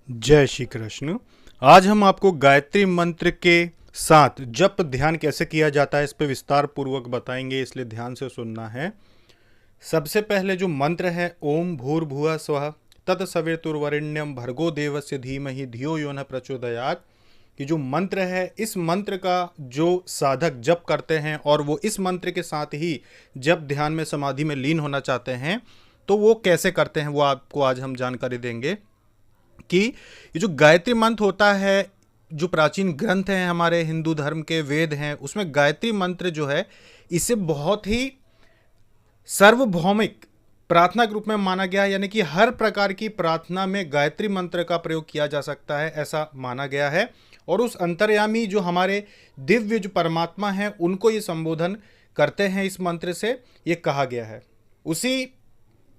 जय श्री कृष्ण। आज हम आपको गायत्री मंत्र के साथ जप ध्यान कैसे किया जाता है इस पे विस्तार पूर्वक बताएंगे, इसलिए ध्यान से सुनना है। सबसे पहले जो मंत्र है ओम भूर्भुवः स्वः तत्सवितुर्वरेण्यं भर्गो देवस्य धीमहि धियो यो न प्रचोदयात्। कि जो मंत्र है, इस मंत्र का जो साधक जप करते हैं और वो इस मंत्र के साथ ही जप ध्यान में समाधि में लीन होना चाहते हैं, तो वो कैसे करते हैं वो आपको आज हम जानकारी देंगे। कि ये जो गायत्री मंत्र होता है, जो प्राचीन ग्रंथ हैं हमारे हिंदू धर्म के, वेद हैं, उसमें गायत्री मंत्र जो है इसे बहुत ही सार्वभौमिक प्रार्थना के रूप में माना गया है। यानी कि हर प्रकार की प्रार्थना में गायत्री मंत्र का प्रयोग किया जा सकता है, ऐसा माना गया है। और उस अंतर्यामी जो हमारे दिव्य जो परमात्मा हैं उनको ये संबोधन करते हैं इस मंत्र से, ये कहा गया है। उसी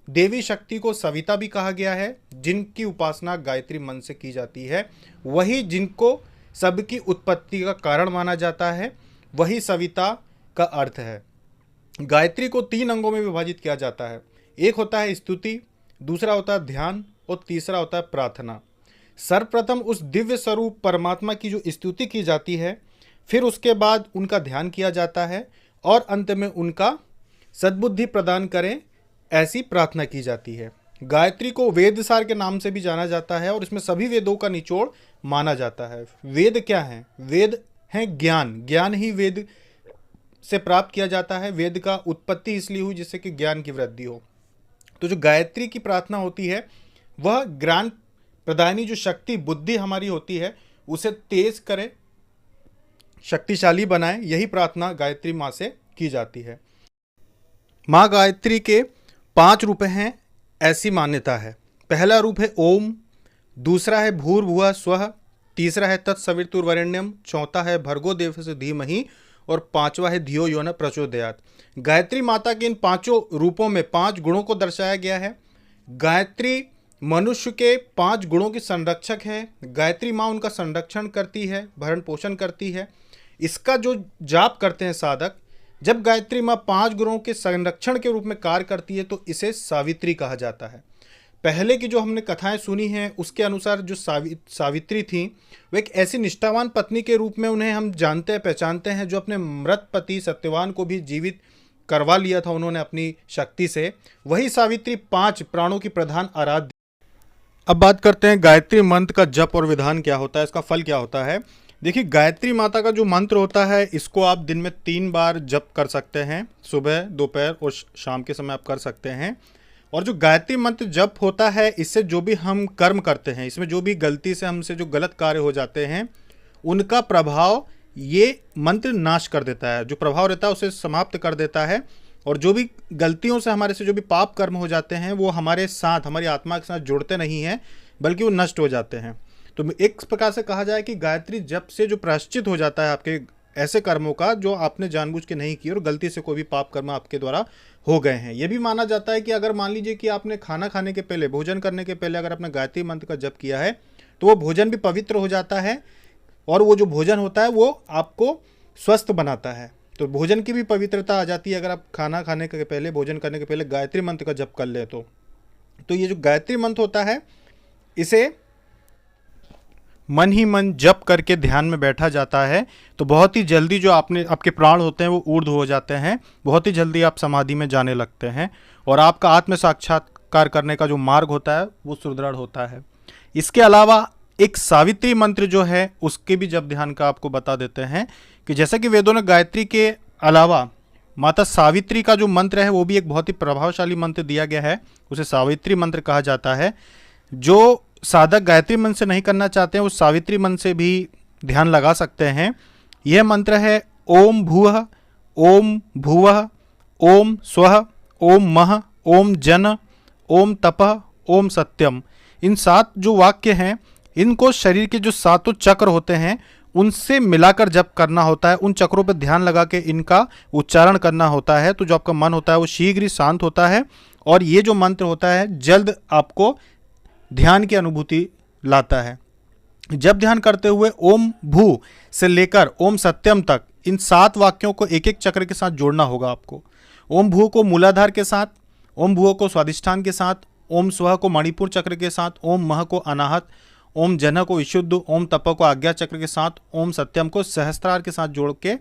देवी शक्ति को सविता भी कहा गया है, जिनकी उपासना गायत्री मंत्र से की जाती है। वही जिनको सबकी उत्पत्ति का कारण माना जाता है, वही सविता का अर्थ है। गायत्री को 3 अंगों में विभाजित किया जाता है। एक होता है स्तुति, दूसरा होता है ध्यान और तीसरा होता है प्रार्थना। सर्वप्रथम उस दिव्य स्वरूप परमात्मा की जो स्तुति की जाती है, फिर उसके बाद उनका ध्यान किया जाता है और अंत में उनका सद्बुद्धि प्रदान करें ऐसी प्रार्थना की जाती है। गायत्री को वेदसार के नाम से भी जाना जाता है और इसमें सभी वेदों का निचोड़ माना जाता है। वेद क्या है? वेद है ज्ञान। ज्ञान ही वेद से प्राप्त किया जाता है। वेद का उत्पत्ति इसलिए हुई जिससे कि ज्ञान की वृद्धि हो। तो जो गायत्री की प्रार्थना होती है, वह ज्ञान प्रदायनी जो शक्ति बुद्धि हमारी होती है उसे तेज करे, शक्तिशाली बनाए, यही प्रार्थना गायत्री माँ से की जाती है। माँ गायत्री के 5 रूप हैं, ऐसी मान्यता है। पहला रूप है ओम, दूसरा है भूर्भुवः स्वः, तीसरा है तत्सवितुर्वरेण्यम, चौथा है भर्गो देवस्य धीमहि और 5वां है धियो यो न प्रचोदयात्। गायत्री माता के इन 5 रूपों में 5 गुणों को दर्शाया गया है। गायत्री मनुष्य के 5 गुणों की संरक्षक है। गायत्री माँ उनका संरक्षण करती है, भरण पोषण करती है। इसका जो जाप करते हैं साधक, जब गायत्री माँ 5 गुणों के संरक्षण के रूप में कार्य करती है तो इसे सावित्री कहा जाता है। पहले की जो हमने कथाएं सुनी हैं उसके अनुसार जो सावित्री थी, वो एक ऐसी निष्ठावान पत्नी के रूप में उन्हें हम जानते हैं, पहचानते हैं, जो अपने मृत पति सत्यवान को भी जीवित करवा लिया था उन्होंने अपनी शक्ति से। वही सावित्री 5 प्राणों की प्रधान आराध्य। अब बात करते हैं गायत्री मंत्र का जप और विधान क्या होता है, इसका फल क्या होता है। देखिए, गायत्री माता का जो मंत्र होता है इसको आप दिन में 3 बार जप कर सकते हैं, सुबह, दोपहर और शाम के समय आप कर सकते हैं। और जो गायत्री मंत्र जप होता है, इससे जो भी हम कर्म करते हैं, इसमें जो भी गलती से हमसे जो गलत कार्य हो जाते हैं, उनका प्रभाव ये मंत्र नाश कर देता है। जो प्रभाव रहता है उसे समाप्त कर देता है। और जो भी गलतियों से हमारे से जो भी पाप कर्म हो जाते हैं वो हमारे साथ, हमारी आत्मा के साथ जुड़ते नहीं हैं, बल्कि वो नष्ट हो जाते हैं। तो एक प्रकार से कहा जाए कि गायत्री जप से जो प्रायश्चित हो जाता है आपके ऐसे कर्मों का जो आपने जानबूझ के नहीं किए और गलती से कोई भी पाप कर्म आपके द्वारा हो गए हैं। यह भी माना जाता है कि अगर मान लीजिए कि आपने खाना खाने के पहले, भोजन करने के पहले अगर आपने गायत्री मंत्र का जप किया है तो वो भोजन भी पवित्र हो जाता है और वो जो भोजन होता है वो आपको स्वस्थ बनाता है। तो भोजन की भी पवित्रता आ जाती है अगर आप खाना खाने के पहले, भोजन करने के पहले गायत्री मंत्र का जप कर ले तो ये जो गायत्री मंत्र होता है इसे मन ही मन जप करके ध्यान में बैठा जाता है तो बहुत ही जल्दी जो आपके प्राण होते हैं वो ऊर्ध्व हो जाते हैं। बहुत ही जल्दी आप समाधि में जाने लगते हैं और आपका आत्म साक्षात्कार करने का जो मार्ग होता है वो सुदृढ़ होता है। इसके अलावा एक सावित्री मंत्र जो है उसके भी जप ध्यान का आपको बता देते हैं कि जैसा कि वेदों ने गायत्री के अलावा माता सावित्री का जो मंत्र है वो भी एक बहुत ही प्रभावशाली मंत्र दिया गया है, उसे सावित्री मंत्र कहा जाता है। जो साधक गायत्री मंत्र से नहीं करना चाहते हैं वो सावित्री मंत्र से भी ध्यान लगा सकते हैं। यह मंत्र है ओम भूः, ओम भुवः, ओम स्वः, ओम मः, ओम जन, ओम तपः, ओम सत्यम। इन 7 जो वाक्य हैं इनको शरीर के जो 7 चक्र होते हैं उनसे मिलाकर जप करना होता है। उन चक्रों पर ध्यान लगा के इनका उच्चारण करना होता है तो जो आपका मन होता है वो शीघ्र ही शांत होता है और ये जो मंत्र होता है जल्द आपको ध्यान की अनुभूति लाता है। जब ध्यान करते हुए ओम भू से लेकर ओम सत्यम तक इन 7 वाक्यों को एक एक चक्र के साथ जोड़ना होगा आपको। ओम भू को मूलाधार के साथ, ओम भू को स्वादिष्ठान के साथ, ओम स्वः को मणिपुर चक्र के साथ, ओम मह को अनाहत, ओम जन को विशुद्ध, ओम तप को आज्ञा चक्र के साथ, ओम सत्यम को सहस्त्रार के साथ जोड़ के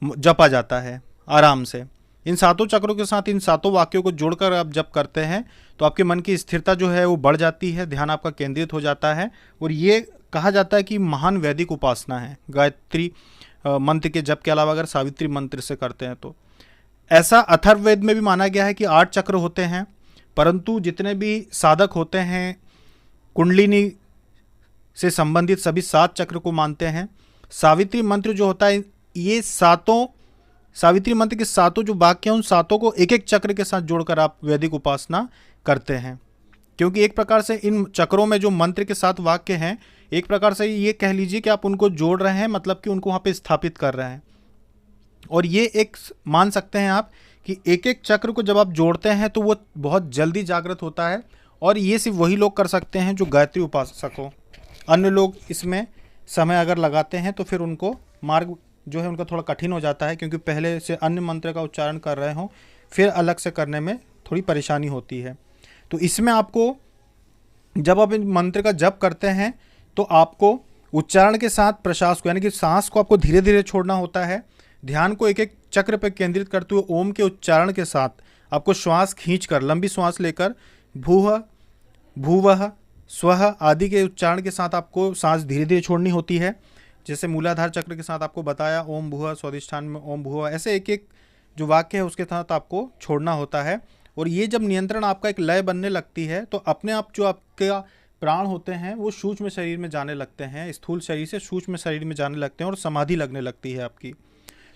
जपा जाता है आराम से। इन सातों चक्रों के साथ इन सातों वाक्यों को जोड़कर आप जप करते हैं तो आपके मन की स्थिरता जो है वो बढ़ जाती है, ध्यान आपका केंद्रित हो जाता है। और ये कहा जाता है कि महान वैदिक उपासना है गायत्री मंत्र के जप के अलावा अगर सावित्री मंत्र से करते हैं तो। ऐसा अथर्ववेद में भी माना गया है कि 8 चक्र होते हैं, परंतु जितने भी साधक होते हैं कुंडलिनी से संबंधित सभी 7 चक्र को मानते हैं। सावित्री मंत्र जो होता है, ये सातों सावित्री मंत्र के सातों जो वाक्य हैं उन सातों को एक एक चक्र के साथ जोड़कर आप वैदिक उपासना करते हैं, क्योंकि एक प्रकार से इन चक्रों में जो मंत्र के 7 वाक्य हैं, एक प्रकार से ये कह लीजिए कि आप उनको जोड़ रहे हैं, मतलब कि उनको वहाँ पे स्थापित कर रहे हैं। और ये एक मान सकते हैं आप कि एक एक चक्र को जब आप जोड़ते हैं तो वो बहुत जल्दी जागृत होता है, और ये सिर्फ वही लोग कर सकते हैं जो गायत्री उपासक हो। अन्य लोग इसमें समय अगर लगाते हैं तो फिर उनको मार्ग जो है उनका थोड़ा कठिन हो जाता है, क्योंकि पहले से अन्य मंत्र का उच्चारण कर रहे हों, फिर अलग से करने में थोड़ी परेशानी होती है। तो इसमें आपको जब आप इन मंत्र का जप करते हैं तो आपको उच्चारण के साथ प्रश्वास को, यानी कि सांस को आपको धीरे धीरे छोड़ना होता है। ध्यान को एक एक चक्र पर केंद्रित करते हुए ओम के उच्चारण के साथ आपको श्वास खींचकर, लंबी श्वास लेकर भूह, भूवह, स्वह आदि के उच्चारण के साथ आपको सांस धीरे धीरे छोड़नी होती है। जैसे मूलाधार चक्र के साथ आपको बताया ओम भूह, स्वादिष्ठान में ओम भूह, ऐसे एक एक जो वाक्य है उसके साथ आपको छोड़ना होता है। और ये जब नियंत्रण आपका एक लय बनने लगती है तो अपने आप जो आपका प्राण होते हैं वो सूक्ष्म शरीर में जाने लगते हैं, स्थूल शरीर से सूक्ष्म शरीर में जाने लगते हैं और समाधि लगने लगती है आपकी।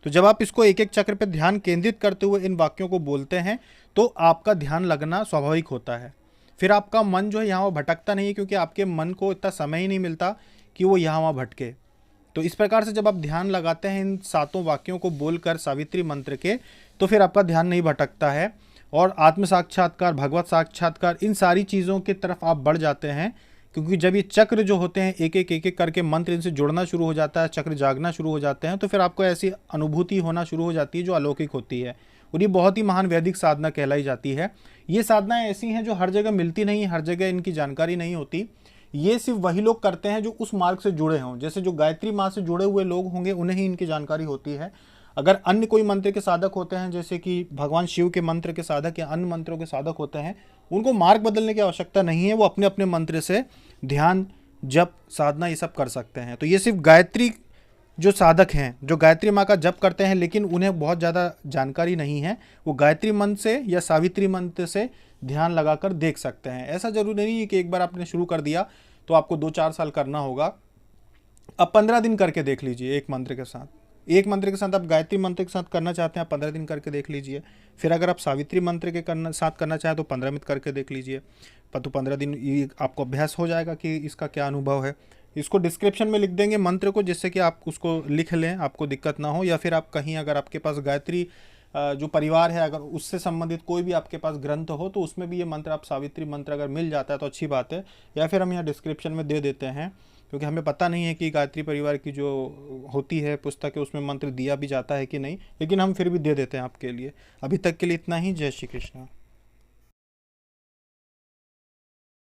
तो जब आप इसको एक एक चक्र पर ध्यान केंद्रित करते हुए इन वाक्यों को बोलते हैं तो आपका ध्यान लगना स्वाभाविक होता है। फिर आपका मन जो है यहाँ भटकता नहीं है, क्योंकि आपके मन को इतना समय ही नहीं मिलता कि वो यहाँ वहाँ भटके। तो इस प्रकार से जब आप ध्यान लगाते हैं इन सातों वाक्यों को बोलकर सावित्री मंत्र के, तो फिर आपका ध्यान नहीं भटकता है और आत्म साक्षात्कार, भगवत साक्षात्कार, इन सारी चीज़ों की तरफ आप बढ़ जाते हैं। क्योंकि जब ये चक्र जो होते हैं एक एक करके मंत्र इनसे जुड़ना शुरू हो जाता है, चक्र जागना शुरू हो जाते हैं, तो फिर आपको ऐसी अनुभूति होना शुरू हो जाती है जो अलौकिक होती है, और ये बहुत ही महान वैदिक साधना कहलाई जाती है। ये साधनाएं ऐसी हैं जो हर जगह मिलती नहीं, हर जगह इनकी जानकारी नहीं होती। ये सिर्फ वही लोग करते हैं जो उस मार्ग से जुड़े हों। जैसे जो गायत्री माँ से जुड़े हुए लोग होंगे उन्हें ही इनकी जानकारी होती है। अगर अन्य कोई मंत्र के साधक होते हैं, जैसे कि भगवान शिव के मंत्र के साधक या अन्य मंत्रों के साधक होते हैं, उनको मार्ग बदलने की आवश्यकता नहीं है, वो अपने अपने मंत्र से ध्यान, जप, साधना ये सब कर सकते हैं। तो ये सिर्फ गायत्री जो साधक हैं, जो गायत्री माँ का जप करते हैं लेकिन उन्हें बहुत ज़्यादा जानकारी नहीं है, वो गायत्री मंत्र से या सावित्री मंत्र से ध्यान लगाकर देख सकते हैं। ऐसा जरूरी नहीं है कि एक बार आपने शुरू कर दिया तो आपको 2-4 साल करना होगा। अब 15 दिन करके देख लीजिए एक मंत्र के साथ। एक मंत्र के साथ आप गायत्री मंत्र के साथ करना चाहते हैं, आप 15 दिन करके देख लीजिए। फिर अगर आप सावित्री मंत्र के साथ करना चाहें तो 15 मिनट करके देख लीजिए। तो 15 दिन ये आपको अभ्यास हो जाएगा कि इसका क्या अनुभव है। इसको डिस्क्रिप्शन में लिख देंगे मंत्र को, जिससे कि आप उसको लिख लें, आपको दिक्कत ना हो। या फिर आप कहीं अगर आपके पास गायत्री जो परिवार है, अगर उससे संबंधित कोई भी आपके पास ग्रंथ हो तो उसमें भी ये मंत्र, आप सावित्री मंत्र अगर मिल जाता है तो अच्छी बात है। या फिर हम यहाँ डिस्क्रिप्शन में दे देते हैं, क्योंकि हमें पता नहीं है कि गायत्री परिवार की जो होती है पुस्तक है उसमें मंत्र दिया भी जाता है कि नहीं, लेकिन हम फिर भी दे देते हैं आपके लिए। अभी तक के लिए इतना ही। जय श्री कृष्ण।